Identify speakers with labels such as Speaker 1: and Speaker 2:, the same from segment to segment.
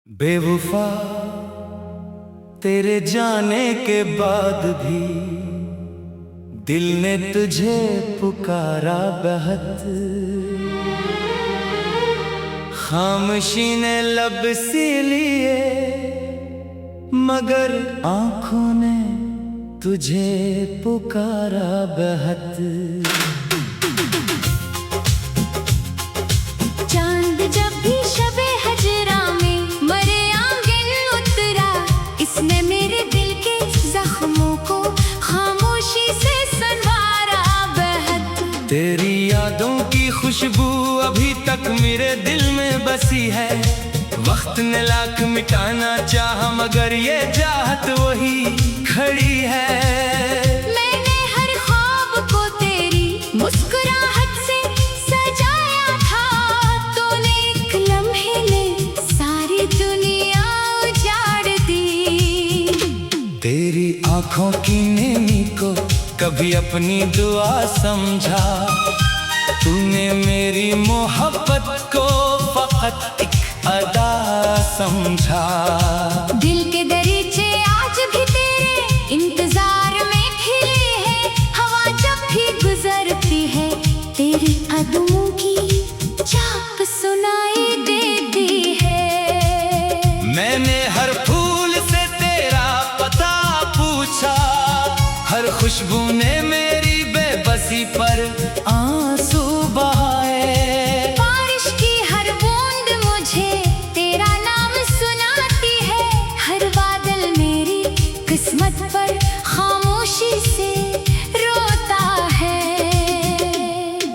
Speaker 1: बेवफा तेरे जाने के बाद भी दिल ने तुझे पुकारा बहुत। खामोशी ने लब सी लिए मगर आंखों ने तुझे पुकारा बहुत।
Speaker 2: चांद जब भी शबे हजरा में मरे आंगन उतरा, इसने मेरे दिल के जख्मों को खामोशी से संवारा बहुत।
Speaker 1: तेरी यादों की खुशबू अभी तक मेरे दिल में बसी है। वक्त ने लाख मिटाना चाहा मगर ये चाहत वही खड़ी है।
Speaker 2: मैंने हर ख्वाब को तेरी मुस्कुराहट से सजाया था, तूने एक लम्हे में सारी दुनिया उजाड़ दी।
Speaker 1: तेरी आंखों की नेमी को कभी अपनी दुआ समझा, तूने मेरी मोहब्बत को फकत एक अदा समझा।
Speaker 2: दिल के दरीचे आज भी तेरे इंतजार में खिले हैं, हवा जब भी गुजरती है तेरी कदमों की चाप सुनाई देती है।
Speaker 1: मैंने हर फूल से तेरा पता पूछा, हर खुशबू ने मेरी बेबसी पर आंसू बहाए।
Speaker 2: बारिश की हर बूंद मुझे तेरा नाम सुनाती है, हर बादल मेरी किस्मत पर खामोशी से रोता है।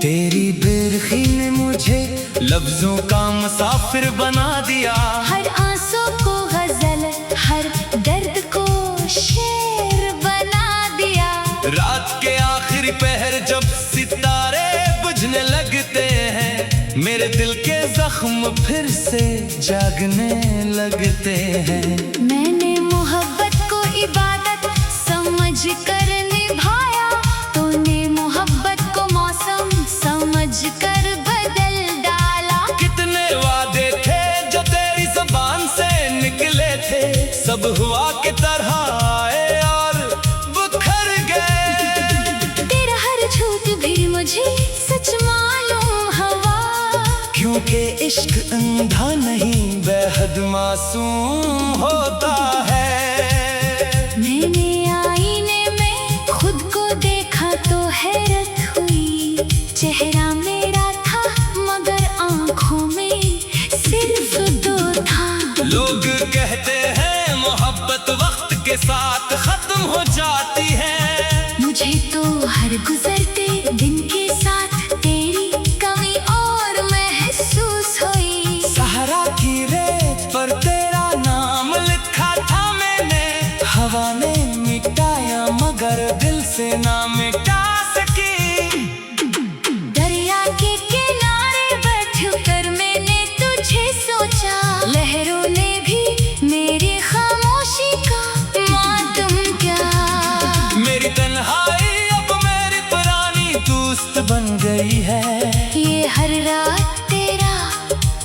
Speaker 1: तेरी बेरखी ने मुझे लफ्जों का मुसाफिर बना दिया,
Speaker 2: हर आंसू को गजल, हर दर्द को शेर बना दिया।
Speaker 1: रात के आखिरी पहर जब सितारे बुझने लगते हैं, मेरे दिल के जख्म फिर से जागने लगते हैं।
Speaker 2: मैंने मोहब्बत को इबादत समझ कर निभाया, तूने मोहब्बत को मौसम समझ कर बदल डाला।
Speaker 1: कितने वादे थे जो तेरी ज़बान से निकले थे, सब हुआ की तरह आए और बिखर गए।
Speaker 2: तेरा हर झूठ भी मुझे सच मालूम हवा,
Speaker 1: क्योंकि इश्क अंधा नहीं बेहद मासूम होता है।
Speaker 2: मैंने आईने में खुद को देखा तो हैरत हुई, चेहरा मेरा था मगर आंखों में सिर्फ दो था।
Speaker 1: लोग कहते हैं मोहब्बत वक्त के साथ खत्म हो जाती है,
Speaker 2: मुझे तो हर गुजरते दिन के साथ तेरी कमी और महसूस हुई।
Speaker 1: सहरा की रेत पर तेरा नाम लिखा था मैंने, हवा ने मिटाया मगर दिल से ना मिटा सकी।
Speaker 2: दरिया के किनारे बैठकर मैंने तुझे सोचा, लहरों ने भी मेरी खामोशी का मातम क्या।
Speaker 1: मेरी तन्हाई अब मेरी पुरानी दोस्त बन गई है।
Speaker 2: ये हर रात तेरा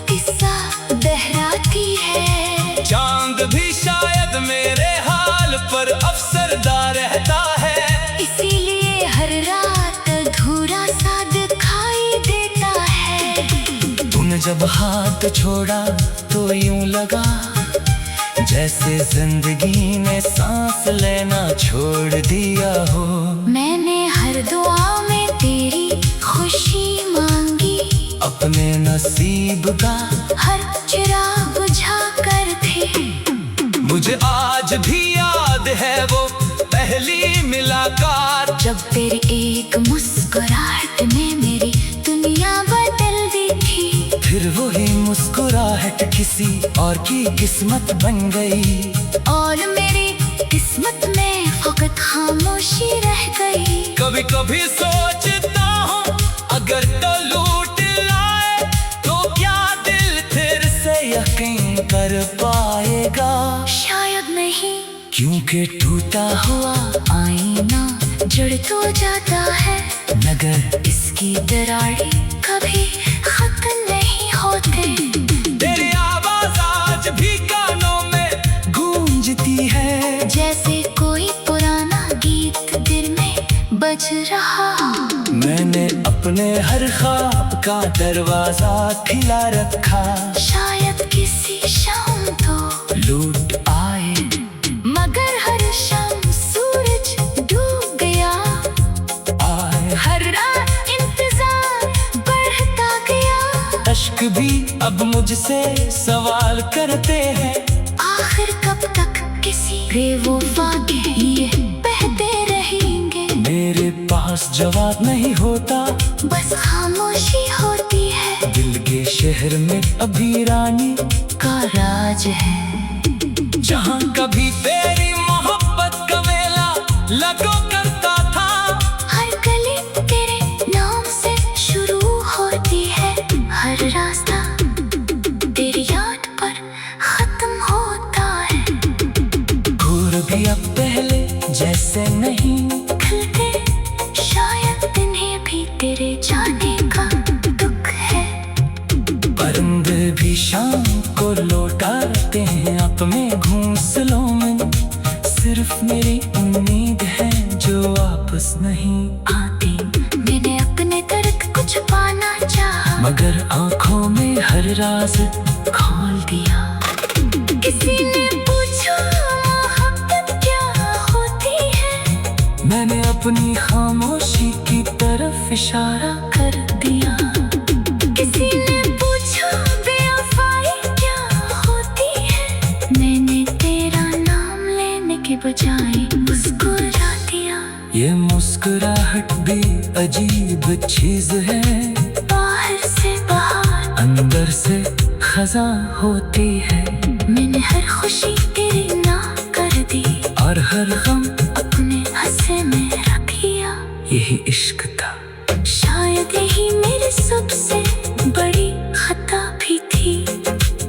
Speaker 2: किस्सा दोहराती है,
Speaker 1: चांद भी शायद मेरे हाल पर अफसरदा रहता है,
Speaker 2: इसीलिए हर रात अधूरा सा दिखाई देता है।
Speaker 1: तूने जब हाथ छोड़ा तो यूं लगा जैसे जिंदगी ने सांस लेना छोड़ दिया हो।
Speaker 2: मैंने हर दुआ में तेरी खुशी मांगी,
Speaker 1: अपने नसीब का
Speaker 2: हर चिराग बुझा कर थे।
Speaker 1: मुझे आज भी याद है वो पहली मुलाकात,
Speaker 2: जब तेरी एक मुस्कुराहट ने मेरी दुनिया बदल दी थी।
Speaker 1: फिर वही मुस्कुराहट किसी और की किस्मत बन गई,
Speaker 2: और मेरी किस्मत में फकत खामोशी रह गई।
Speaker 1: कभी कभी सोचता हूँ अगर तो लूट लाए तो क्या दिल फिर से यकीन कर पाएगा।
Speaker 2: शायद नहीं,
Speaker 1: क्योंकि टूटा
Speaker 2: हुआ आईना जड़ तो जाता है,
Speaker 1: मगर
Speaker 2: इसकी दरारें कभी खत्म नहीं होते।
Speaker 1: तेरी आवाज आज भी
Speaker 2: बज रहा।
Speaker 1: मैंने अपने हर ख्वाब का दरवाजा खिला रखा,
Speaker 2: शायद किसी शाम तो
Speaker 1: लूट आए,
Speaker 2: मगर हर शाम सूरज डूब गया।
Speaker 1: आए
Speaker 2: हर रात इंतजार बढ़ता गया।
Speaker 1: अश्क भी अब मुझसे सवाल करते हैं,
Speaker 2: आखिर कब तक किसी बेवफा के ये बहते रहेंगे।
Speaker 1: मेरे पास जवाब नहीं होता,
Speaker 2: बस खामोशी होती है।
Speaker 1: दिल के शहर में अभी रानी
Speaker 2: का राज है।
Speaker 1: जहाँ कभी तेरी मोहब्बत का मेला लगो करता था।
Speaker 2: हर गली तेरे नाम से शुरू होती है। हर रास्ता तेरी याद पर खत्म होता है।
Speaker 1: घूर भी अब पहले जैसे नहीं
Speaker 2: खिलते, शायद इन्हें भी तेरे जाने का दुख है।
Speaker 1: परिंदे भी शाम को लौटाते हैं अपने घोंसलों में। सिर्फ मेरी उम्मीद है जो वापस नहीं
Speaker 2: आती। मैंने अपने दर्द को छुपाना चाहा,
Speaker 1: मगर आंखों में हर राज खोल दिया।
Speaker 2: किसी ने पूछा मोहब्बत क्या होती है।
Speaker 1: मैंने अपनी खामोशी की तरफ इशारा कर दिया।
Speaker 2: किसी ने पूछा बेवफाई क्या होती है। मैंने तेरा नाम लेने के बजाय मुस्कुरा दिया।
Speaker 1: ये मुस्कुराहट भी अजीब चीज है,
Speaker 2: बाहर से बाहर
Speaker 1: अंदर से खजा होती है।
Speaker 2: मैंने हर खुशी तेरी ना कर दी,
Speaker 1: और हर गम
Speaker 2: अपने हंसे में रख लिया।
Speaker 1: यही इश्क था।
Speaker 2: शायद यही मेरी सबसे बड़ी खता भी थी।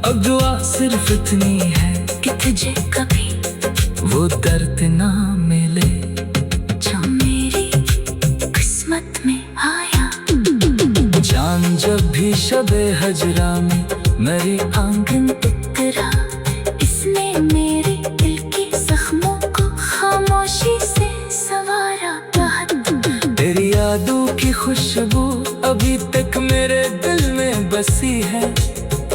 Speaker 1: अब दुआ सिर्फ इतनी है
Speaker 2: कि तुझे कभी
Speaker 1: वो दर्द ना मिले
Speaker 2: जो मेरी किस्मत में आया।
Speaker 1: जान जब भी शबे हजरा में मेरे आंगन
Speaker 2: उतरा, इसने मेरे दिल के जख्मों को खामोशी से संवारा। बहुत
Speaker 1: तेरी यादों की खुशबू अभी तक मेरे दिल में बसी है।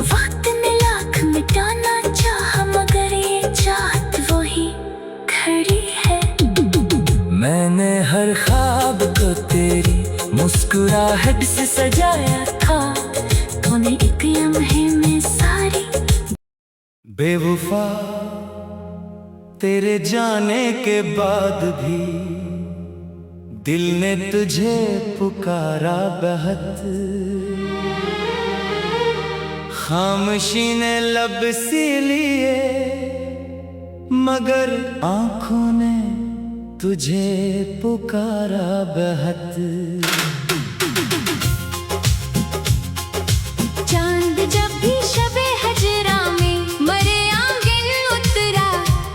Speaker 2: वक्त ने लाख मिटाना चाहा, मगर ये चाहत वही खड़ी है।
Speaker 1: मैंने हर ख्वाब को तेरी मुस्कुराहट से सजाया था।
Speaker 2: तूने एक लम्हे में सारी
Speaker 1: बेवफा तेरे जाने के बाद भी दिल ने तुझे पुकारा बहुत। खामोशी ने लब सी लिए, मगर आंखों ने तुझे पुकारा बहुत।
Speaker 2: चांद जब भी शबे हजरा में मरे आंगन उतरा,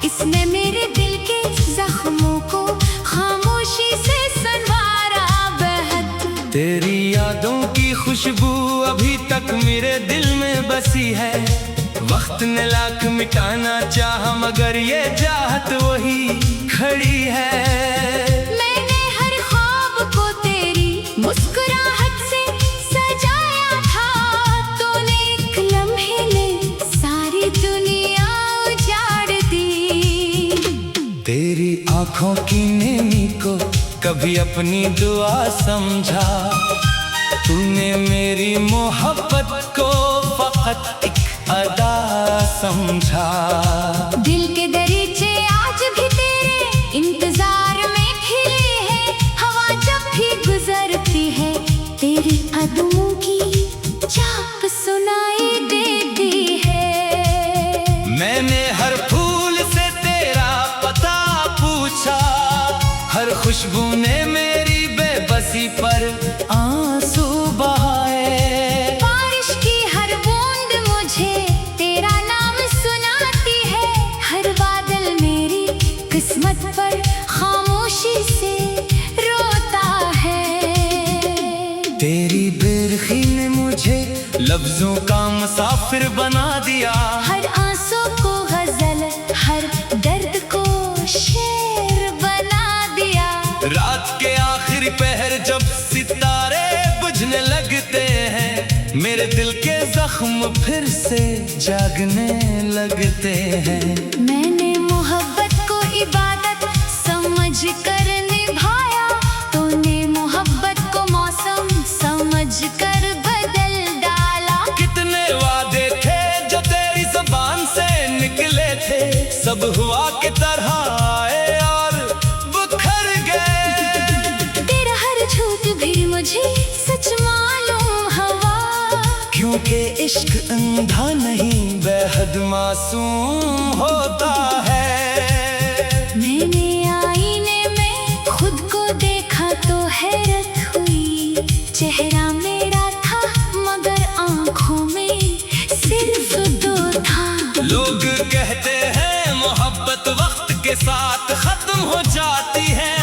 Speaker 2: इसने मेरे दिल के जख्मों को खामोशी से संवारा बहुत।
Speaker 1: तेरी यादों की खुशबू अभी तक मेरे दिल में बसी है। वक्त ने लाख मिटाना चाहा, मगर ये चाहत वही खड़ी है।
Speaker 2: मैंने हर ख्वाब को तेरी मुस्कुराहट से सजाया था। तूने एक लम्हे में सारी दुनिया उजाड़ दी।
Speaker 1: तेरी आंखों की नेमी को कभी अपनी दुआ समझा। तूने मेरी मोहब्बत को फकत एक अदा समझा।
Speaker 2: दिल के दरीचे आज भी तेरे इंतजार में खिले हैं। हवा जब भी गुजरती है, तेरी कदमों की चाप सुनाई देती है।
Speaker 1: मैंने हर फूल से तेरा पता पूछा, हर खुशबू ने मेरी बेबसी पर आंसू बहाए।
Speaker 2: बारिश की हर बूंद मुझे तेरा नाम सुनाती है। हर बादल मेरी किस्मत पर खामोशी से रोता है।
Speaker 1: तेरी बेरखी ने मुझे लफ्जों का मुसाफिर बना दिया।
Speaker 2: हर आंसू को गजल, हर दर्द को शेर बना दिया।
Speaker 1: रात के आखिर पहर जब सितारे बुझने लगते हैं, मेरे दिल के जख्म फिर से जागने लगते हैं।
Speaker 2: मैंने मोहब्बत को इबादत समझ कर निभाया, तूने मोहब्बत को मौसम समझ कर बदल डाला।
Speaker 1: कितने वादे थे जो तेरी ज़बान से निकले थे, सब हुआ की तरह आए और बिखर गए।
Speaker 2: तेरा हर झूठ भी मुझे सच मालूम हवा,
Speaker 1: क्योंकि इश्क अंधा नहीं बेहद मासूम होता है।
Speaker 2: मैंने आईने में खुद को देखा तो हैरत हुई, चेहरा मेरा था मगर आंखों में सिर्फ दो था।
Speaker 1: लोग कहते हैं मोहब्बत वक्त के साथ खत्म हो जाती है,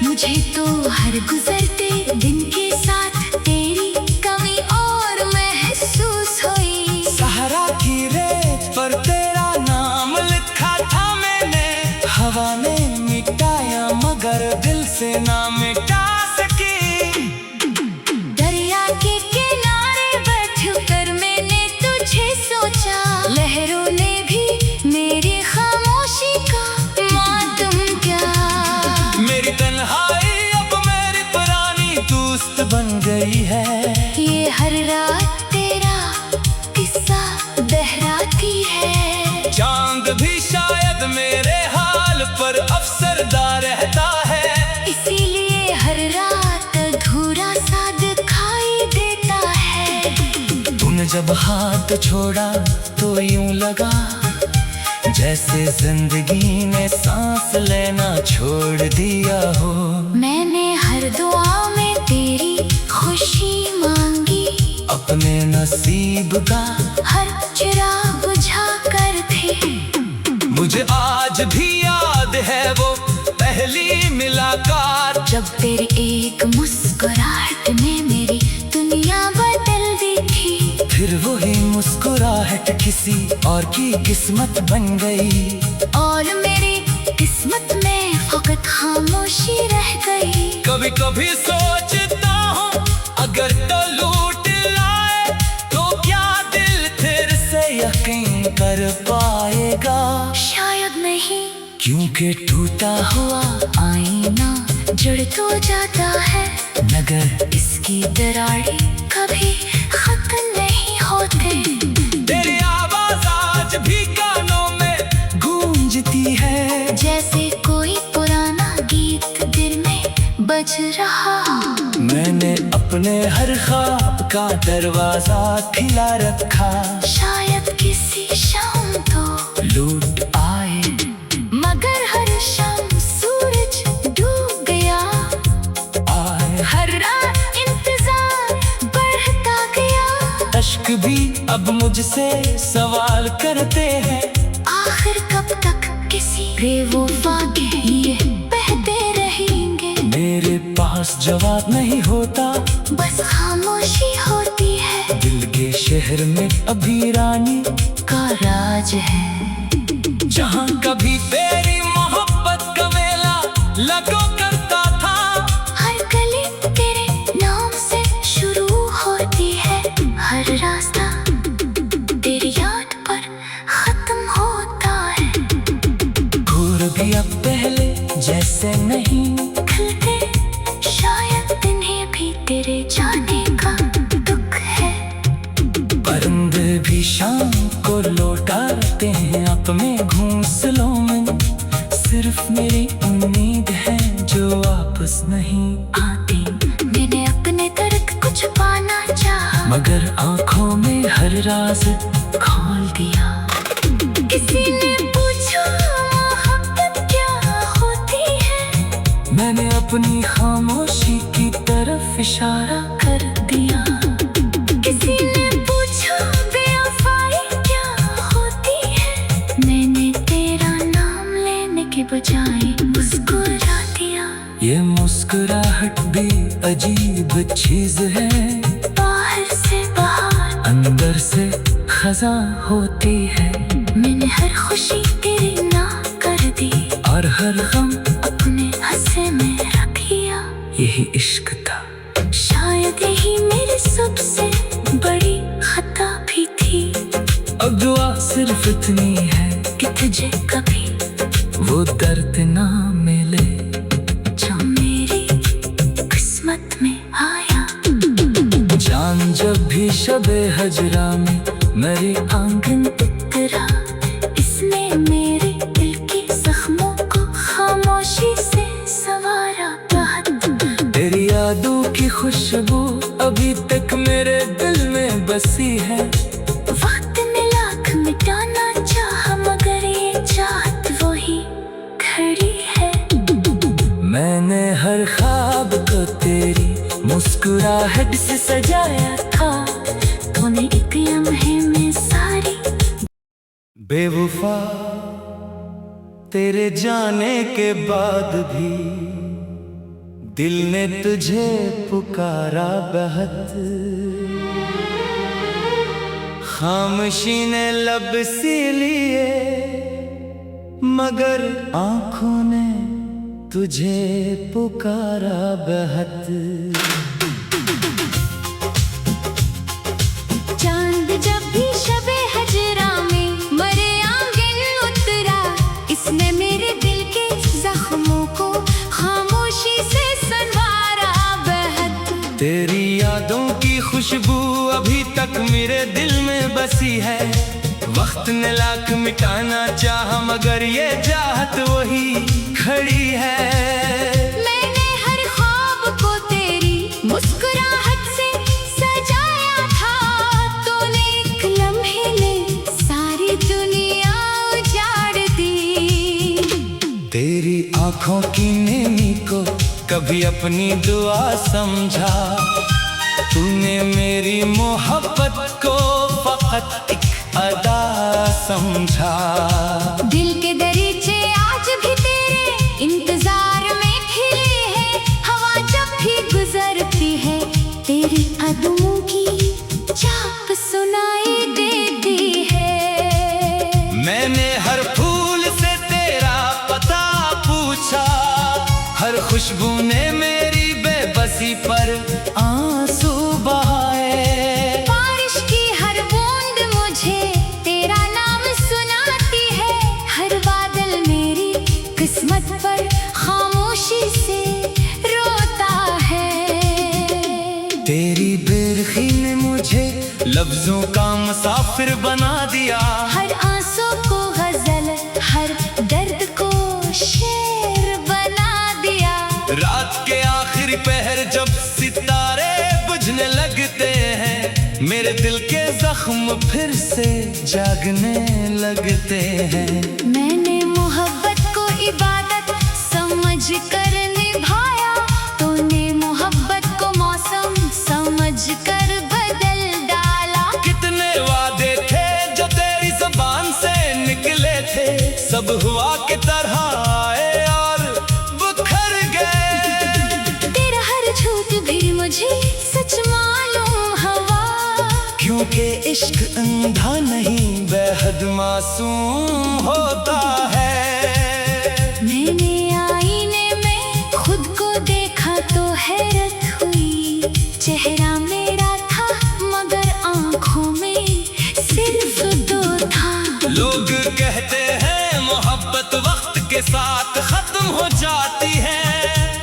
Speaker 2: मुझे तो हर गुजरते दिन के साथ तेरी कमी और महसूस हुई।
Speaker 1: सहरा की रेत पर तेरा नाम लिखा था मैंने, हवा ने मिटाया मगर दिल से ना मिटा सकी।
Speaker 2: दरिया के किनारे बैठकर मैंने तुझे सोचा, लहरों ने भी मेरी खामोशी का मातम क्या।
Speaker 1: मेरी तन्हाई अब मेरी पुरानी दोस्त बन गई है,
Speaker 2: ये हर रात तेरा किस्सा दोहराती है।
Speaker 1: चांद भी शायद मेरे हाल पर अफसरदा रहता है,
Speaker 2: इसीलिए हर रात अधूरा सा दिखाई देता है।
Speaker 1: तूने जब हाथ छोड़ा तो यूं लगा जैसे जिंदगी ने सांस लेना छोड़ दिया हो।
Speaker 2: मैंने हर दुआ में तेरी खुशी मांगी,
Speaker 1: अपने नसीब का
Speaker 2: हर चिराग बुझा कर थे।
Speaker 1: मुझे आज भी याद है वो पहली मुलाकात,
Speaker 2: जब तेरी एक मुस्कुराहट ने मेरी दुनिया बदल दी थी।
Speaker 1: फिर वही मुस्कुराहट किसी और की किस्मत बन गई,
Speaker 2: और मेरी किस्मत में फकत खामोशी रह गई।
Speaker 1: कभी कभी सोचता हूँ अगर तो लूट लाए तो क्या दिल फिर से यकीन कर पाएगा।
Speaker 2: शायद नहीं,
Speaker 1: क्योंकि टूटा
Speaker 2: हुआ आईना जुड़ तो जाता है,
Speaker 1: मगर
Speaker 2: इसकी दरारें कभी खत्म नहीं होते।
Speaker 1: तेरी आवाज आज भी कानों में गूंजती है,
Speaker 2: जैसे कोई पुराना गीत दिल में बज रहा।
Speaker 1: मैंने अपने हर ख्वाब का दरवाजा खिला रखा,
Speaker 2: शायद किसी शाम तो
Speaker 1: लूट आए
Speaker 2: मगर हर शाम सूरज डूब गया। हर रात इंतजार बढ़ता गया,
Speaker 1: अश्क भी अब मुझसे सवाल करते हैं,
Speaker 2: आखिर कब तक किसी बेवफा के लिए बहते रहेंगे।
Speaker 1: मेरे पास जवाब नहीं होता,
Speaker 2: बस खामोशी होती है,
Speaker 1: दिल के शहर में अभी रानी
Speaker 2: का राज है।
Speaker 1: जहाँ कभी तेरी मोहब्बत का मेला लगो करता था,
Speaker 2: हर गली तेरे नाम से शुरू होती है, हर रास्ता तेरी याद पर खत्म होता है।
Speaker 1: घूर भी अब पहले जैसे नहीं
Speaker 2: खिलते शायद इन्हें भी तेरे जाने का दुख है।
Speaker 1: परिंदे भी शाम को लौटाते हैं अपने घोंसलों में, सिर्फ मेरी उम्मीद है जो वापस नहीं
Speaker 2: आती। मैंने अपने दर्द को छुपाना चाहा,
Speaker 1: मगर आंखों में हर राज खोल दिया।
Speaker 2: किसी ने पूछा मोहब्बत क्या होती है,
Speaker 1: मैंने अपनी खामोशी की तरफ इशारा कर दिया।
Speaker 2: किसी ने पूछा बेवफाई क्या होती है, मैंने तेरा नाम लेने के बजाय मुस्कुरा दिया।
Speaker 1: ये मुस्कुराहट भी अजीब चीज है,
Speaker 2: बाहर से बाहर
Speaker 1: अंदर से खजा होती है।
Speaker 2: मैंने हर खुशी तेरी ना कर दी,
Speaker 1: और हर गम
Speaker 2: अपने हंसे में रख लिया।
Speaker 1: यही यही इश्क था।
Speaker 2: शायद यही मेरी सबसे बड़ी खता भी थी।
Speaker 1: अब दुआ सिर्फ इतनी है
Speaker 2: कि तुझे कभी
Speaker 1: वो दर्द ना मिले
Speaker 2: जो मेरी किस्मत में आया।
Speaker 1: चांद जब भी शबे हजरा में मेरे आंगन
Speaker 2: उतरा, इसने मेरे दिल के जख्मों को खामोशी से संवारा।
Speaker 1: तेरी यादों की खुशबू अभी तक मेरे दिल में बसी है।
Speaker 2: वक्त ने लाख मिटाना चाहा मगर ये चाहत वही खड़ी है।
Speaker 1: मैंने हर ख्वाब को तेरी मुस्कुराहट से सजाया था।
Speaker 2: तूने एक लम्हे में सारी
Speaker 1: बेवफा तेरे जाने के बाद भी दिल ने तुझे पुकारा बहुत। खामोशी ने लब सी लिए मगर आंखों ने तुझे पुकारा बहुत।
Speaker 2: चांद जब भी शबे हजरा में मरे आंगन उतरा, इसने मेरे दिल के जख्मों को खामोशी से संवारा बहुत।
Speaker 1: तेरी यादों की खुशबू अभी तक मेरे दिल में बसी है। वक्त ने लाख मिटाना चाहा मगर ये चाहत वही खड़ी है।
Speaker 2: मैंने हर ख्वाब को तेरी मुस्कुराहट से सजाया था। तूने एक लम्हे में सारी दुनिया उजाड़ दी।
Speaker 1: तेरी आंखों की नेमी को कभी अपनी दुआ समझा। तूने मेरी मोहब्बत को फकत एक अदा समझा।
Speaker 2: दिल के दरीचे आज भी तेरे इंतजार में खिले हैं। हवा जब भी गुजरती है तेरी कदमों की चाप सुनाई देती है।
Speaker 1: मैंने हर फूल से तेरा पता पूछा। हर खुशबू ने मेरी बेबसी पर आंसू बहाए।
Speaker 2: बारिश की हर बूंद मुझे तेरा नाम सुनाती है। हर बादल मेरी किस्मत पर खामोशी से रोता है।
Speaker 1: तेरी बेरखी ने मुझे लफ्जों का मुसाफिर बना दिया।
Speaker 2: हर आंसू को गजल, हर दर्द को शेर बना दिया।
Speaker 1: रात के आखिरी पहर जब सितारे बुझने लगते हैं, मेरे दिल के जख्म फिर से जागने लगते हैं।
Speaker 2: मैंने मोहब्बत को इबादत समझ कर निभाया। तूने मोहब्बत को मौसम समझ कर बदल डाला।
Speaker 1: कितने वादे थे जो तेरी ज़बान से निकले थे, सब हुआ की तरह आए और बुखर गए।
Speaker 2: तेरा हर झूठ भी मुझे सच मालूम हवा।
Speaker 1: क्योंकि इश्क अंधा नहीं बेहद मासूम होता है।
Speaker 2: मैंने आईने में खुद को देखा तो हैरत हुई। चेहरा मेरा था मगर आंखों में सिर्फ दो था।
Speaker 1: लोग कहते हैं मोहब्बत वक्त के साथ खत्म हो जाती है।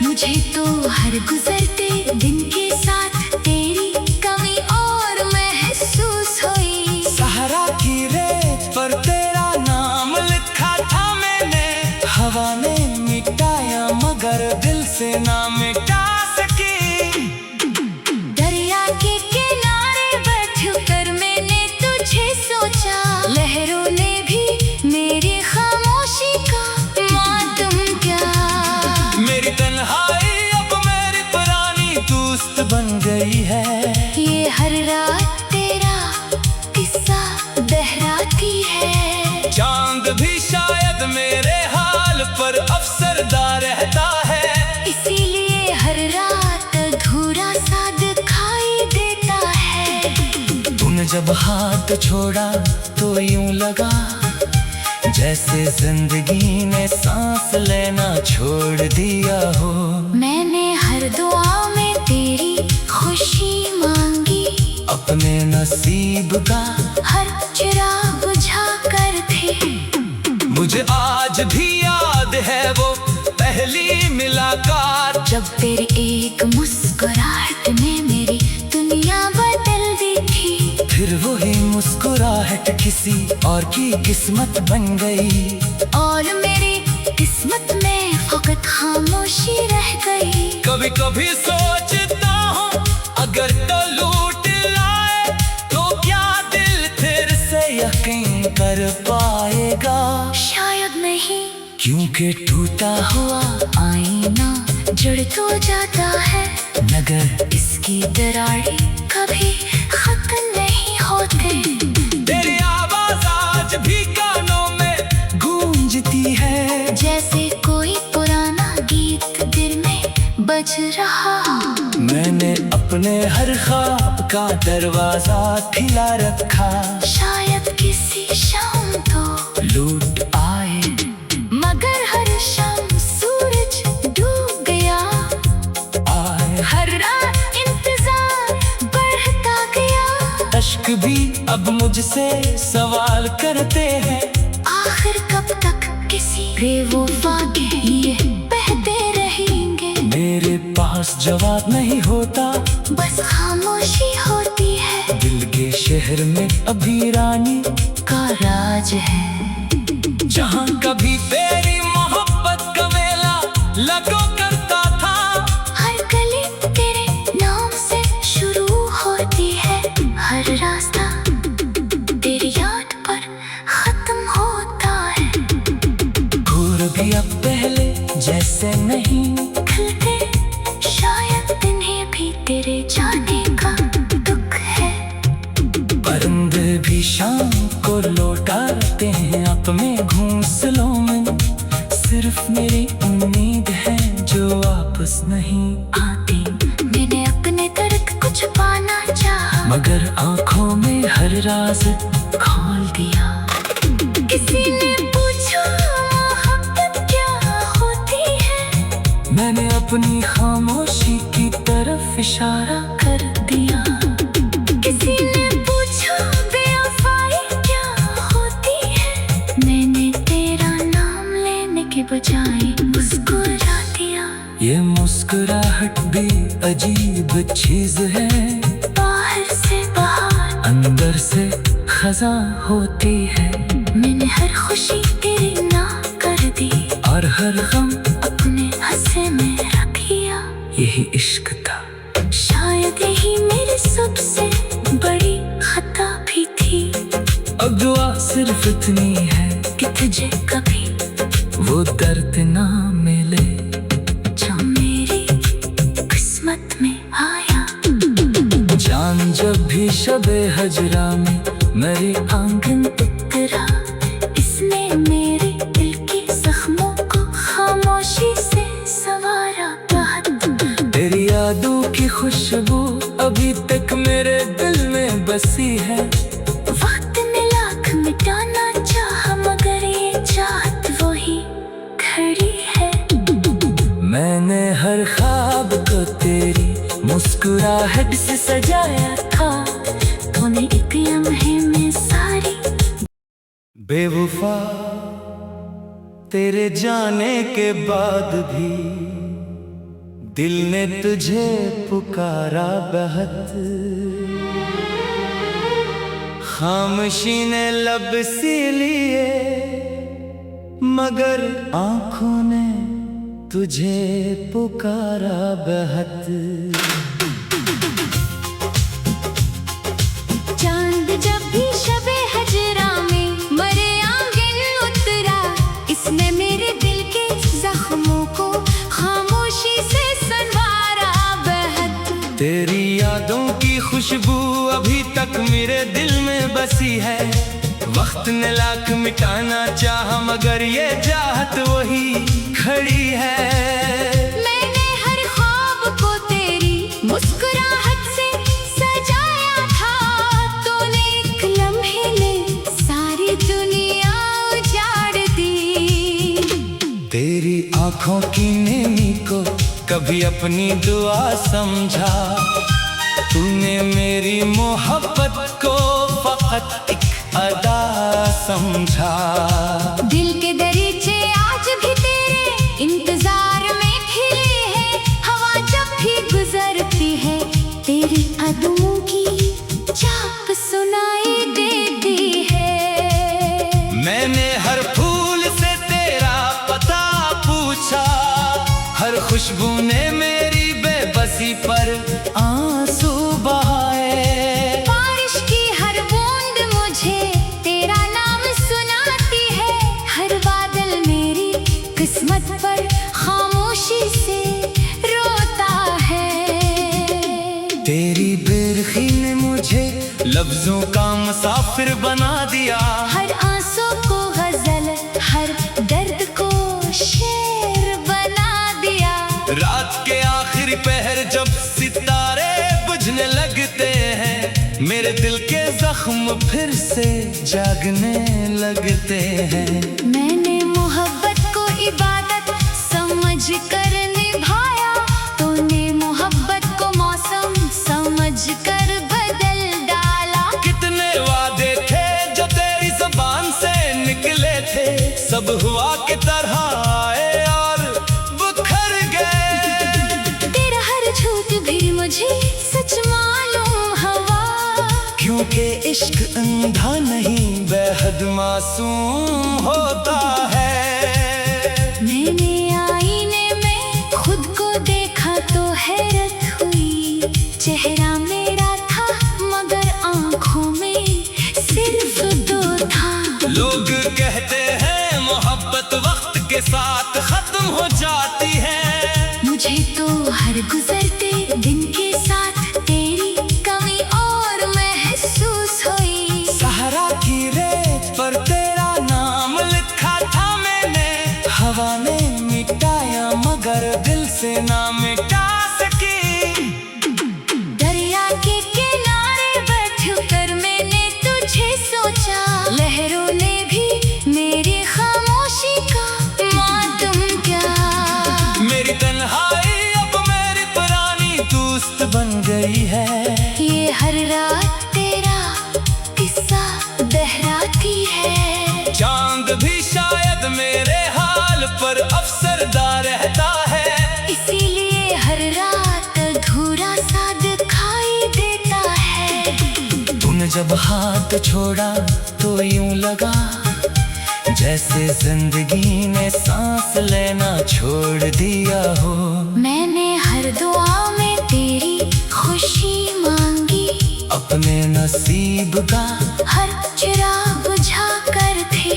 Speaker 2: मुझे तो हर गुजरते दिन के साथ तेरी कमी और महसूस हुई।
Speaker 1: सहरा की रेत पर तेरा नाम लिखा था मैंने। हवा ने मिटाया मगर दिल से ना मिटा सकी।
Speaker 2: दरिया के किनारे बैठकर मैंने तुझे सोचा। लहरों ने भी मेरी खामोशी का मातम किया।
Speaker 1: मेरी तन्हाई अब मेरी पुरानी दोस्त बन गई है।
Speaker 2: ये हर रात तेरा किस्सा दोहराती है।
Speaker 1: चांद भी शायद मेरे हाल पर अफसरदा रहता है।
Speaker 2: इसीलिए हर रात अधूरा सा दिखाई देता है।
Speaker 1: तूने जब हाथ छोड़ा तो यूं लगा जैसे जिंदगी ने सांस लेना छोड़ दिया हो।
Speaker 2: मैंने हर दुआ में तेरी खुशी मांगी,
Speaker 1: अपने नसीब का
Speaker 2: हर चिराग बुझा कर थे।
Speaker 1: मुझे आज भी याद है वो पहली मुलाकात,
Speaker 2: जब तेरी एक मुस्कुराहट ने मेरी दुनिया बदल दी थी।
Speaker 1: फिर वही मुस्कुराहट किसी और की किस्मत बन गई,
Speaker 2: और मेरी किस्मत में फकत खामोशी रह गई।
Speaker 1: कभी कभी सोचता हूँ अगर तो लूट लाए तो क्या दिल फिर से यकीन कर पाएगा।
Speaker 2: शायद नहीं,
Speaker 1: क्योंकि टूटा
Speaker 2: हुआ आईना जुड़ तो जाता है,
Speaker 1: मगर
Speaker 2: इसकी दरारें कभी खत्म नहीं होते।
Speaker 1: तेरी आवाज आज भी कानों में गूंजती है,
Speaker 2: जैसे कोई पुराना गीत दिल में बज रहा।
Speaker 1: मैंने अपने हर ख्वाब का दरवाजा खिला रखा,
Speaker 2: शायद किसी शाम तो
Speaker 1: लूट आए
Speaker 2: मगर हर शाम सूरज डूब गया।
Speaker 1: आए
Speaker 2: हर रात इंतजार बढ़ता गया।
Speaker 1: अश्क भी अब मुझसे सवाल करते हैं,
Speaker 2: आखिर कब तक किसी बेवफा के लिए बहते रहेंगे।
Speaker 1: मेरे पास जवाब नहीं होता,
Speaker 2: बस खामोशी होती है।
Speaker 1: दिल के शहर में अभी रानी
Speaker 2: का राज है,
Speaker 1: जहाँ कभी तेरी मोहब्बत का मेला लगो करता था।
Speaker 2: हर गली तेरे नाम से शुरू होती है, हर रास्ता तेरी याद पर खत्म होता है।
Speaker 1: घूर भी अब पहले जैसे नहीं
Speaker 2: खिलते शायद इन्हें भी तेरे जाने का दुख है।
Speaker 1: परिंदे भी शाम को लौटाते हैं अपने घोंसलों में, सिर्फ मेरी उम्मीद है जो वापस नहीं
Speaker 2: आती। मैंने अपने दर्द को छुपाना चाहा,
Speaker 1: मगर आंखों में हर राज
Speaker 2: खोल दिया। किसी ने पूछा मोहब्बत क्या होती है,
Speaker 1: मैंने अपनी खामोशी की तरफ इशारा कर दिया।
Speaker 2: किसी ने पूछा बेवफाई क्या होती है, मैंने तेरा नाम लेने के बजाय मुस्कुरा दिया।
Speaker 1: ये मुस्कुराहट भी अजीब चीज है,
Speaker 2: बाहर से बाहर
Speaker 1: अंदर से खजा होती है।
Speaker 2: मैंने हर खुशी तेरी ना कर दी,
Speaker 1: और हर गम
Speaker 2: अपने हंसे में रख लिया।
Speaker 1: यही इश्क था,
Speaker 2: शायद यही मेरी सबसे बड़ी खता भी थी।
Speaker 1: अब दुआ सिर्फ इतनी है
Speaker 2: कि तुझे कभी
Speaker 1: वो दर्द ना मिले
Speaker 2: जो मेरी किस्मत में आया।
Speaker 1: जान जब भी शबे हजरा में मेरी आंगन
Speaker 2: उतरा, इसने मेरे दिल के जख्मों को खामोशी से संवारा।
Speaker 1: तेरी यादों की खुशबू अभी तक मेरे दिल में बसी है।
Speaker 2: वक्त ने लाख मिटाना चाहा, मगर ये चाहत वही खड़ी है।
Speaker 1: मैंने हर ख्वाब को तेरी मुस्कुराहट से सजाया था,
Speaker 2: तूने एक लम्हे में सारी
Speaker 1: बेवफा तेरे जाने के बाद भी दिल ने तुझे पुकारा बहुत। खामोशी ने लब सी लिए, मगर आंखों ने तुझे पुकारा बहुत।
Speaker 2: चांद जब भी शबे हजरा में मरे आंगन उतरा, इसने मेरे दिल के जख्मों को खामोशी से संवारा बहुत।
Speaker 1: तेरी यादों की खुशबू अभी तक मेरे दिल में बसी है। वक्त ने लाख मिटाना चाहा, मगर ये चाहत वही खड़ी है।
Speaker 2: मैंने हर ख्वाब को तेरी मुस्कुराहट से सजाया था, तूने एक लम्हे में सारी दुनिया उजाड़
Speaker 1: आँखों की नेमी को कभी अपनी दुआ समझा। तूने मेरी मोहब्बत को फकत एक अदा समझा।
Speaker 2: दिल के दरीचे आज भी तेरे इंतजार में खिले हैं। हवा जब भी गुजरती है तेरी कदमों की चाप सुनाई देती है।
Speaker 1: मैंने हर फूल से तेरा पता पूछा, हर खुशबू ने मेरी बेबसी पर आंसू बहाए।
Speaker 2: बारिश की हर बूंद मुझे तेरा नाम सुनाती है। हर बादल मेरी किस्मत पर खामोशी से रोता है।
Speaker 1: तेरी बेरखी ने मुझे लफ्जों का मुसाफिर बना दिया।
Speaker 2: हर आंसू को गजल, हर दर्द को शेर बना दिया।
Speaker 1: रात के आखिरी पहर जब सितारे बुझने लगते हैं, मेरे दिल के जख्म फिर से जागने लगते हैं।
Speaker 2: मैंने मोहब्बत को इबादत समझ कर निभाया। तूने मोहब्बत को मौसम समझ कर बदल डाला।
Speaker 1: कितने वादे थे जो तेरी ज़बान से निकले थे, सब हुआ की तरह आए और बिखर गए।
Speaker 2: तेरा हर झूठ भी मुझे सच मालूम हुआ।
Speaker 1: क्योंकि इश्क अंधा नहीं बेहद मासूम होता है।
Speaker 2: मैंने आईने में खुद को देखा तो हैरत हुई। चेहरा मेरा था मगर आंखों में सिर्फ दो था।
Speaker 1: लोग कहते हैं मोहब्बत वक्त के साथ खत्म हो जाती है।
Speaker 2: मुझे तो हर गुजरते दिन के साथ तेरी कमी और महसूस हुई।
Speaker 1: सहारा की रेत पर तेरा नाम लिखा था मैंने, हवा ने मिटाया मगर दिल से ना मिटा सकी।
Speaker 2: दरिया के किनारे बैठकर मैंने तुझे सोचा। लहरों ने भी मेरी खामोशी का मातम किया।
Speaker 1: मेरी तन्हाई अब मेरी पुरानी दोस्त बन गई है।
Speaker 2: ये हर रात तेरा किस्सा दोहराती है।
Speaker 1: चांद भी शायद मेरे हाल पर अफसरदा रहता है।
Speaker 2: इसीलिए हर रात अधूरा सा दिखाई देता है।
Speaker 1: तूने जब हाथ छोड़ा तो यूं लगा जैसे जिंदगी ने सांस लेना छोड़ दिया हो।
Speaker 2: मैंने हर दुआ में तेरी खुशी मांगी।
Speaker 1: अपने नसीब का
Speaker 2: हर चिराग बुझा कर थे।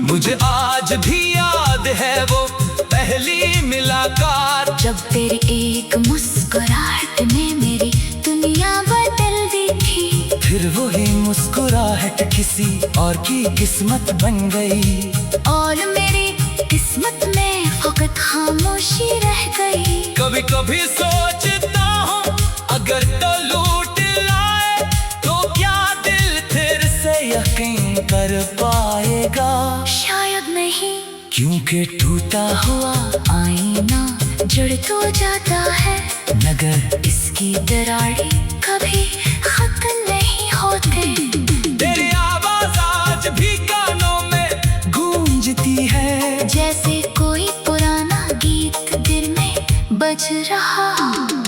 Speaker 1: मुझे आज भी याद है वो पहली मुलाकात,
Speaker 2: जब तेरी एक मुस्कुराहट ने मेरी दुनिया बदल दी थी।
Speaker 1: फिर वही मुस्कुराहट किसी और की किस्मत बन गई।
Speaker 2: और मेरी किस्मत में फकत खामोशी रह गई।
Speaker 1: कभी कभी सोचता हूँ अगर तो लूट लाए तो क्या दिल फिर से यकीन कर पाएगा।
Speaker 2: शायद नहीं,
Speaker 1: क्योंकि टूटा
Speaker 2: हुआ आईना जुड़ तो जाता है
Speaker 1: मगर
Speaker 2: इसकी दरारें कभी खत्म नहीं होती।
Speaker 1: तेरी आवाज आज भी कानों में गूंजती है।
Speaker 2: जैसे कोई पुराना गीत दिल में बज रहा।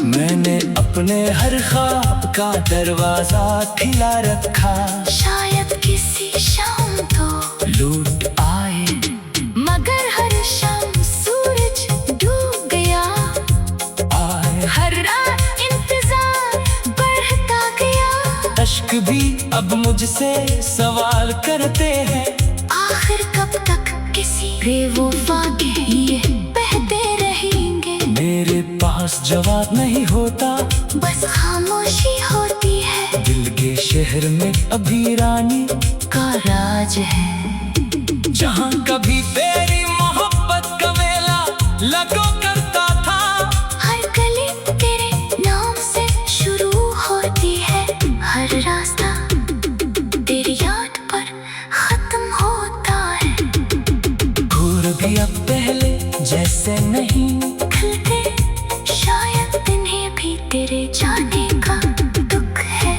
Speaker 1: मैंने अपने हर ख्वाब का दरवाजा खिला रखा।
Speaker 2: शायद किसी शाम तो
Speaker 1: लूट आए
Speaker 2: मगर हर शाम सूरज डूब गया।
Speaker 1: आए
Speaker 2: हर रात इंतजार बढ़ता गया।
Speaker 1: अश्क भी अब मुझसे सवाल करते हैं,
Speaker 2: आखिर कब तक किसी बेवफा के ये बहते रहेंगे।
Speaker 1: मेरे पास जवाब नहीं होता,
Speaker 2: बस खामोशी होती है।
Speaker 1: दिल के शहर में अभी रानी
Speaker 2: का राज है।
Speaker 1: जहाँ कभी तेरी मोहब्बत का मेला लगो करता था।
Speaker 2: हर गली तेरे नाम से शुरू होती है। हर रास्ता तेरी याद पर खत्म होता है।
Speaker 1: घूर भी अब पहले जैसे नहीं
Speaker 2: खिलते, शायद इन्हें भी तेरे जाने का दुख है।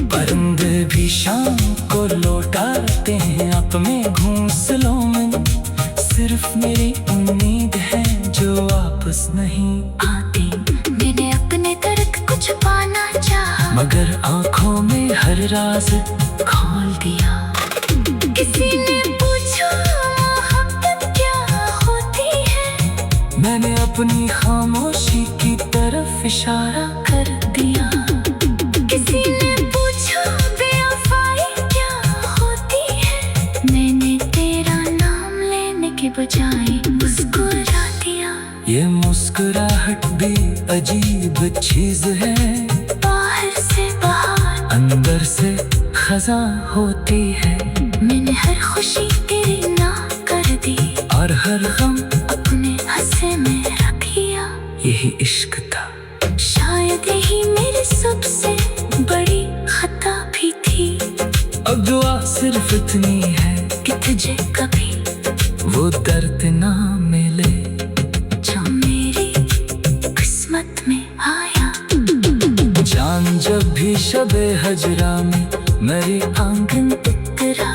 Speaker 1: परिंदे भी शाम को लौटाते हैं अपने घोंसलों में, सिर्फ मेरी उम्मीद है जो वापस नहीं
Speaker 2: आती। मैंने अपने दर्द को छुपाना चाहा,
Speaker 1: मगर आंखों में हर राज खोल दिया।
Speaker 2: किसी ने पूछा मोहब्बत क्या होती है,
Speaker 1: मैंने अपनी खामोशी की तरफ इशारा कर दिया।
Speaker 2: किसी ने पूछा बेवफाई क्या होती है, मैंने तेरा नाम लेने के बजाय मुस्कुरा दिया।
Speaker 1: ये मुस्कुराहट भी अजीब चीज है,
Speaker 2: बाहर से बाहर,
Speaker 1: अंदर से खज़ां होती है।
Speaker 2: मैंने हर खुशी तेरी ना कर दी,
Speaker 1: और हर गम
Speaker 2: अपने हंसे में रख लिया।
Speaker 1: यही इश्क था,
Speaker 2: शायद यही मेरी सबसे बड़ी खता भी थी।
Speaker 1: अब दुआ सिर्फ इतनी है
Speaker 2: कि तुझे कभी
Speaker 1: वो दर्द ना मिले
Speaker 2: जो मेरी किस्मत में आया।
Speaker 1: जान जब भी शबे हजरा में मेरी आंगन
Speaker 2: उतरा,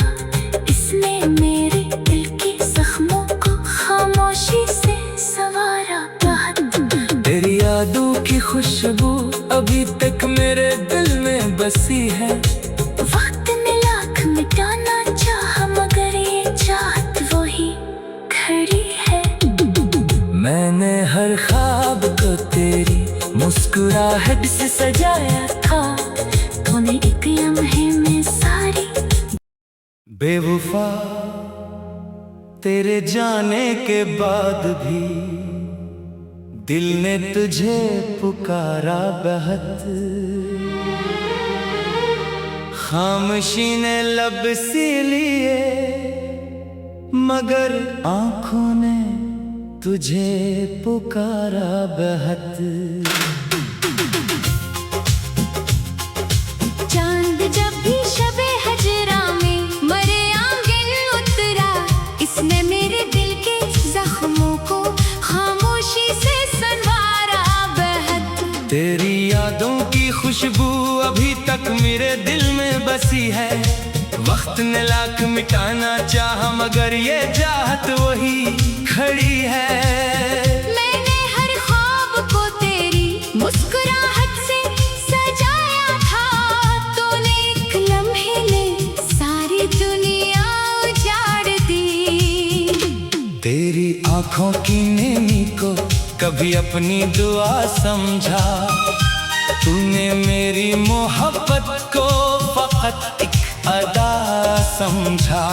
Speaker 2: इसने मेरे दिल के जख्मों को खामोशी से संवारा।
Speaker 1: तेरी यादों की खुशबू अभी तक मेरे दिल में बसी है।
Speaker 2: वक्त ने लाख मिटाना चाहा, मगर ये चाहत वही खड़ी है।
Speaker 1: मैंने हर ख्वाब को तेरी मुस्कुराहट से सजाया था,
Speaker 2: तूने एक लम्हे में सारी
Speaker 1: बेवफा तेरे जाने के बाद भी दिल ने तुझे पुकारा बहुत। खामोशी ने लब सी लिए, मगर आंखों ने तुझे पुकारा बहुत।
Speaker 2: चांद जब भी शबे हजरा में मरे आंगन उतरा, इसने मेरे दिल के जख्मों को खामोशी से संवारा बहुत।
Speaker 1: तेरी यादों की खुशबू अभी तक मेरे दिल में बसी है। वक्त ने लाख मिटाना चाहा, मगर ये चाहत वही खड़ी है।
Speaker 2: मैंने हर ख्वाब को तेरी मुस्कुराहट से सजाया था, तूने एक लम्हे में सारी दुनिया उजाड़ दी।
Speaker 1: तेरी आंखों की नेमी को कभी अपनी दुआ समझा, तूने मेरी मोहब्बत को फकत एक अदा समझा।